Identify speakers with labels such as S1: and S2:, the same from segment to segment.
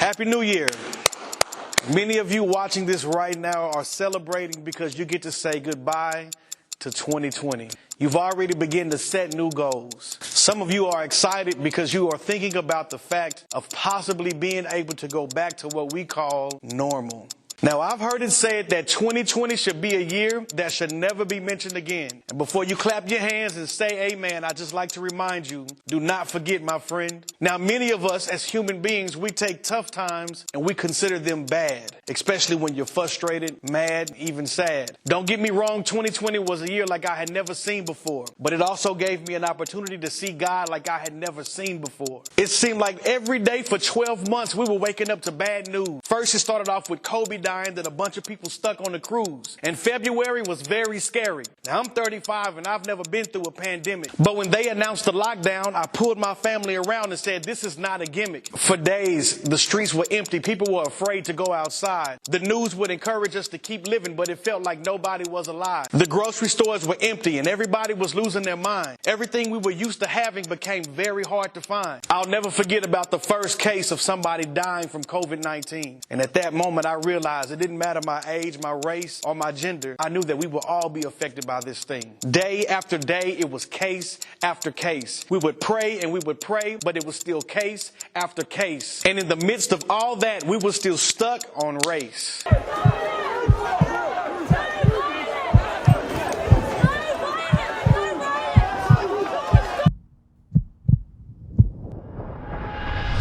S1: Happy New Year. Many of you watching this right now are celebrating because you get to say goodbye to 2020. You've already begun to set new goals. Some of you are excited because you are thinking about the fact of possibly being able to go back to what we call normal. Now, I've heard it said that 2020 should be a year that should never be mentioned again. And before you clap your hands and say amen, I'd just like to remind you, do not forget, my friend. Now, many of us as human beings, we take tough times and we consider them bad, especially when you're frustrated, mad, even sad. Don't get me wrong, 2020 was a year like I had never seen before, but it also gave me an opportunity to see God like I had never seen before. It seemed like every day for 12 months, we were waking up to bad news. First, it started off with Kobe dying, then a bunch of people stuck on the cruise. And February was very scary. Now, I'm 35 and I've never been through a pandemic. But when they announced the lockdown, I pulled my family around and said, this is not a gimmick. For days, the streets were empty. People were afraid to go outside. The news would encourage us to keep living, but it felt like nobody was alive. The grocery stores were empty and everybody was losing their mind. Everything we were used to having became very hard to find. I'll never forget about the first case of somebody dying from COVID-19. And at that moment, I realized it didn't matter my age, my race, or my gender. I knew that we would all be affected by this thing. Day after day, it was case after case. We would pray and we would pray, but it was still case after case. And in the midst of all that, we were still stuck on race.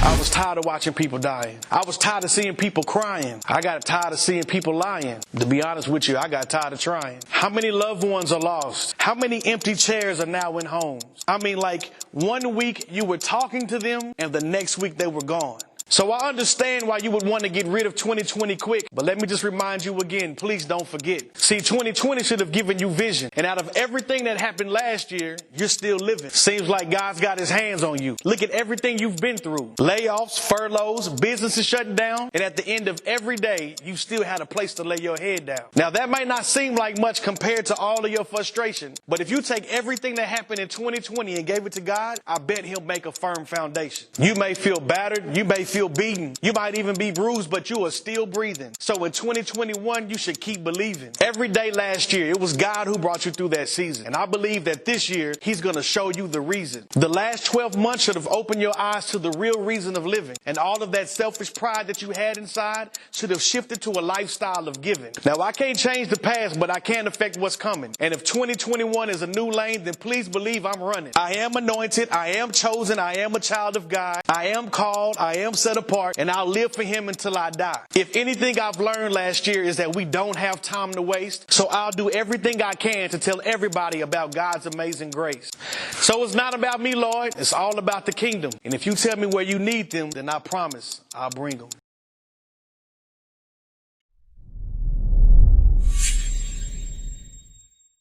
S1: I was tired of watching people dying. I was tired of seeing people crying. I got tired of seeing people lying. To be honest with you, I got tired of trying. How many loved ones are lost? How many empty chairs are now in homes? I mean, like 1 week you were talking to them and the next week they were gone. So I understand why you would want to get rid of 2020 quick, but let me just remind you again, please don't forget. See, 2020 should have given you vision, and out of everything that happened last year, you're still living. Seems like God's got his hands on you. Look at everything you've been through. Layoffs, furloughs, businesses shutting down, and at the end of every day, you still had a place to lay your head down. Now, that might not seem like much compared to all of your frustration, but if you take everything that happened in 2020 and gave it to God, I bet he'll make a firm foundation. You may feel battered, you may feel beaten. You might even be bruised, but you are still breathing. So in 2021, you should keep believing. Every day last year, it was God who brought you through that season. And I believe that this year, he's going to show you the reason. The last 12 months should have opened your eyes to the real reason of living. And all of that selfish pride that you had inside should have shifted to a lifestyle of giving. Now, I can't change the past, but I can affect what's coming. And if 2021 is a new lane, then please believe I'm running. I am anointed. I am chosen. I am a child of God. I am called. I am set apart, and I'll live for him until I die. If anything I've learned last year is that we don't have time to waste, so I'll do everything I can to tell everybody about God's amazing grace. So it's not about me, Lord. It's all about the kingdom. And if you tell me where you need them, then I promise I'll bring them.